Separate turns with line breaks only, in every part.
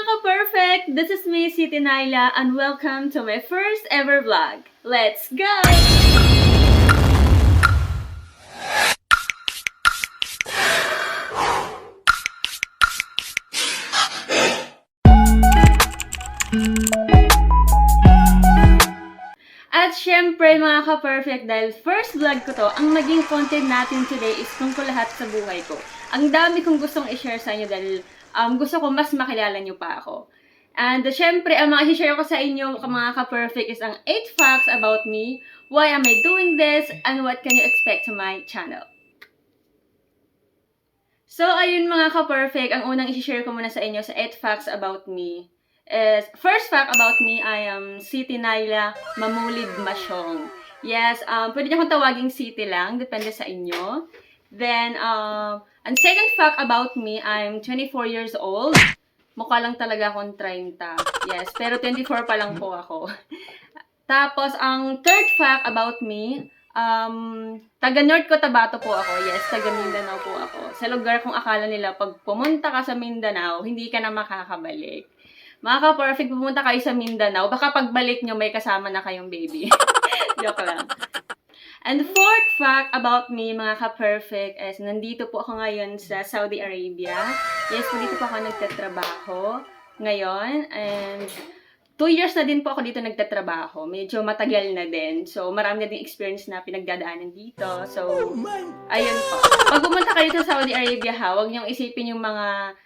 ka-perfect! This is me, Siti Naila, and welcome to my first ever vlog. Let's go! At syempre mga ka-perfect, dahil first vlog ko to, ang maging content natin today is tungkol lahat sa buhay ko. Ang dami kong gustong i-share sa inyo dahil gusto ko mas makilala nyo pa ako. And syempre, ang mga i-share ko sa inyo mga ka-perfect is ang 8 facts about me, why am I doing this, and what can you expect to my channel. So ayun mga ka-perfect, ang unang i-share ko muna sa inyo sa 8 facts about me. First fact about me, I am Siti Naila Mamulid Masyong. Yes, pwede niyo akong tawaging Siti lang, depende sa inyo. Then, ang second fact about me, I'm 24 years old. Mukha lang talaga akong 30. Yes, pero 24 pa lang po ako. Tapos, ang third fact about me, taga North Cotabato po ako. Yes, taga Mindanao po ako. Sa lugar kung akala nila, pag pumunta ka sa Mindanao, hindi ka na makakabalik. Mga ka-perfect, pumunta kayo sa Mindanao. Baka pagbalik nyo, may kasama na kayong baby. Joke lang. And fourth fact about me, mga ka-perfect, is nandito po ako ngayon sa Saudi Arabia. Yes, dito po ako nagtatrabaho ngayon. And 2 years na din po ako dito nagtatrabaho. Medyo matagal na din. So, marami na din experience na pinagdadaanan dito. So, ayun po. Pag pumunta kayo sa Saudi Arabia, huwag niyong isipin yung mga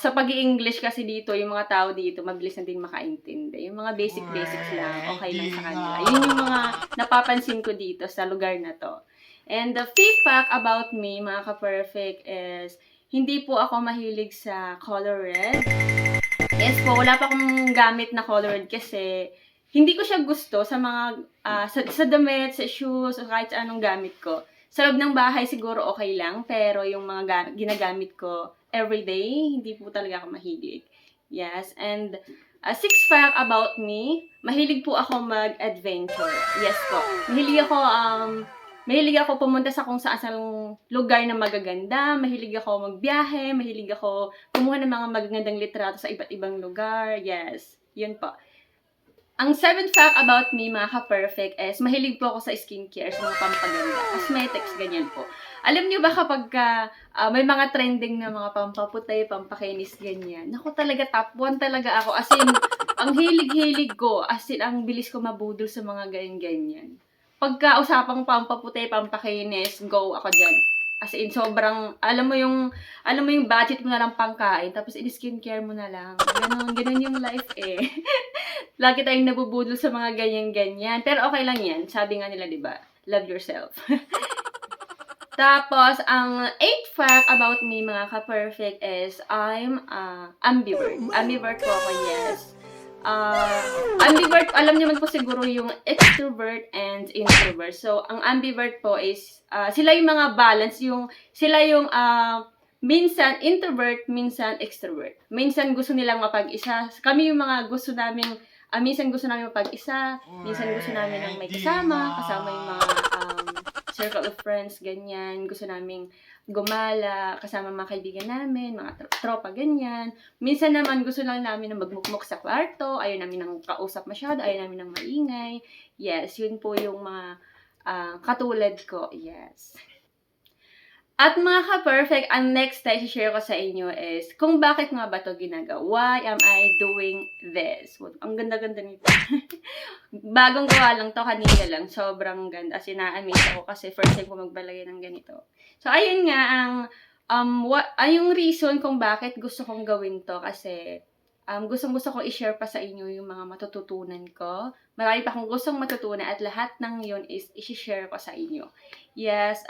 sa pag-i-English kasi dito, yung mga tao dito, mabilis na din makaintindi. Yung mga basics lang, okay lang sa kanila. Yun yung mga napapansin ko dito sa lugar na to. And the fifth fact about me, mga ka-perfect, is hindi po ako mahilig sa color red. Yes po, wala pa akong gamit na color red kasi hindi ko siya gusto sa mga, sa damit, sa shoes, o kahit sa anong gamit ko. Sa loob ng bahay siguro okay lang, pero yung mga ginagamit ko everyday, hindi po talaga ako mahilig. Yes, and sixth fact about me, mahilig po ako mag-adventure. Yes po. Mahilig ako pumunta sa kung saan lugar na magaganda, mahilig ako magbiyahe, mahilig ako kumuha ng mga magagandang litrato sa iba't ibang lugar. Yes, yun po. Ang seventh fact about me, mga ka-perfect, is mahilig po ako sa skincare, sa mga pampaganda, cosmetics, ganyan po. Alam niyo ba kapag may mga trending na mga pampaputay, pampakinis, ganyan, naku talaga top 1 talaga ako. As in, ang hilig-hilig ko, as in, ang bilis ko mabudol sa mga ganyan-ganyan. Pagka usapang pampaputay, pampakinis, go ako dyan. As in, sobrang, alam mo yung budget mo na lang pangkain, tapos in-skincare mo na lang. Ganun yung life eh. Lagi tayong nabubudol sa mga ganyan-ganyan. Pero okay lang yan. Sabi nga nila, di ba? Love yourself. Tapos, ang 8th fact about me, mga ka-perfect, is I'm ambivert. Ambivert po ako, yes. Ambivert, alam niyo man po siguro yung extrovert and introvert. So, ang ambivert po is, sila yung mga balance, sila yung minsan introvert, minsan extrovert. Minsan gusto nilang mapag-isa. Kami yung mga gusto naming, minsan gusto namin mapag-isa, minsan gusto namin ng may kasama yung mga circle of friends, ganyan. Gusto naming gumala, kasama mga kaibigan namin, mga tropa, ganyan. Minsan naman gusto lang namin na magmukmuk sa kwarto, ayaw namin ng kausap masyado, ayaw namin ng maingay. Yes, yun po yung mga katulad ko, yes. At mga ka-perfect, ang next na i-share ko sa inyo is kung bakit nga ba ito ginagawa. Why am I doing this? Ang ganda-ganda nito. Bagong gawa lang to, kanina lang. Sobrang ganda. As in, na-amaze ako kasi first time ko magbalagay ng ganito. So, ayun nga, yung reason kung bakit gusto kong gawin to kasi gustong-gusto ko i-share pa sa inyo yung mga matututunan ko. Marami pa akong gustong matutunan at lahat ng yun is i-share ko sa inyo. Yes,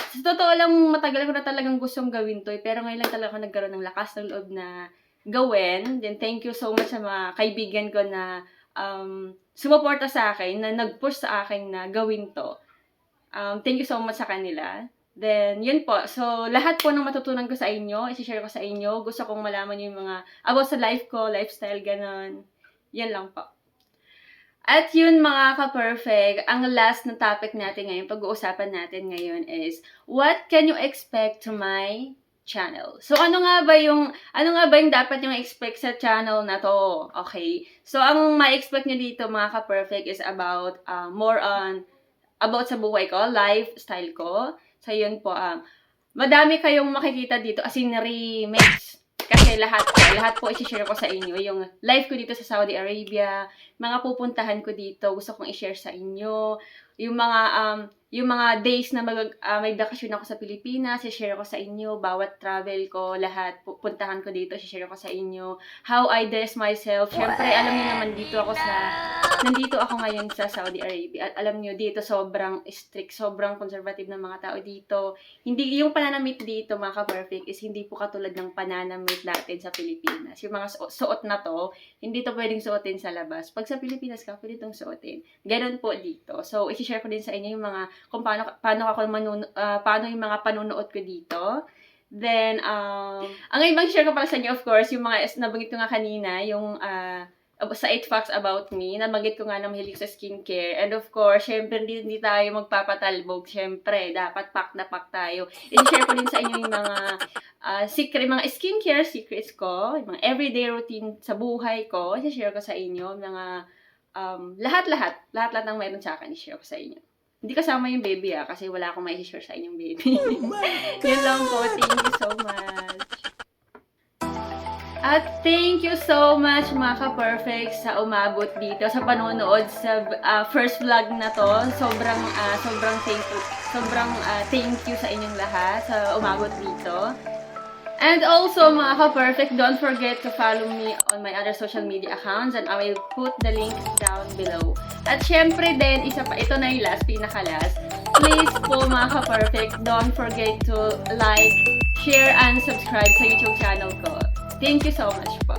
sa totoo lang, matagal ko na talagang gustong gawin to, pero ngayon lang talaga ako nagkaroon ng lakas ng loob na gawin. Then, thank you so much sa mga kaibigan ko na sumuporta sa akin, na nag-push sa akin na gawin to. Thank you so much sa kanila. Then, yun po. So, lahat po ng matutunan ko sa inyo, isi-share ko sa inyo. Gusto kong malaman yung mga about sa life ko, lifestyle, ganon. Yan lang po. At yun mga ka-perfect, ang last na topic natin ngayon, pag-uusapan natin ngayon is, what can you expect to my channel. So, ano nga ba yung dapat yung expect sa channel na to? Okay? So, ang ma-expect nyo dito, mga ka-perfect, is about, more on, about sa buhay ko, lifestyle ko. So, yun po, madami kayong makikita dito, as in, remakes. Kasi lahat po i-share ko sa inyo. Yung life ko dito sa Saudi Arabia, mga pupuntahan ko dito, gusto kong i-share sa inyo. Yung mga days na may bakasyon ako sa Pilipinas, i-share ko sa inyo. Bawat travel ko, lahat pupuntahan ko dito, i-share ko sa inyo. How I dress myself. Syempre, alam niyo naman nandito ako ngayon sa Saudi Arabia. At alam niyo, dito sobrang strict, sobrang conservative ng mga tao dito. Hindi, yung pananamit dito, mga ka-perfect, is hindi po katulad ng pananamit natin sa Pilipinas. Yung mga suot na to, hindi to pwedeng suotin sa labas. Pag sa Pilipinas ka, pwede itong suotin. Ganon po dito. So, i-share ko din sa inyo yung mga, kung paano yung mga panunood ko dito. Then, ang ibang share ko pala sa inyo, of course, yung mga nabanggit ko nga kanina, yung sa 8 facts about me, nabanggit ko nga na mahilig sa skincare. And of course, syempre, hindi tayo magpapatalbog. Syempre, dapat pack na pack tayo. I-share ko din sa inyo yung mga mga skincare secrets ko, yung mga everyday routine sa buhay ko. I-share ko sa inyo, mga lahat ng mayroon sa akin, i-share ko sa inyo. Hindi kasama yung baby kasi wala akong mai-share sa inyong baby. Yun lang po. Thank you so much. At thank you so much, mga ka-perfect, sa umabot dito, sa panonood sa first vlog na to. Sobrang thankful. Thank you sa inyong lahat sa umabot dito. And also, mga ka-perfect, don't forget to follow me on my other social media accounts and I will put the link down below. At syempre din, ito na yung pinaka-last. Please po, mga ka-perfect, don't forget to like, share, and subscribe sa YouTube channel ko. Thank you so much po.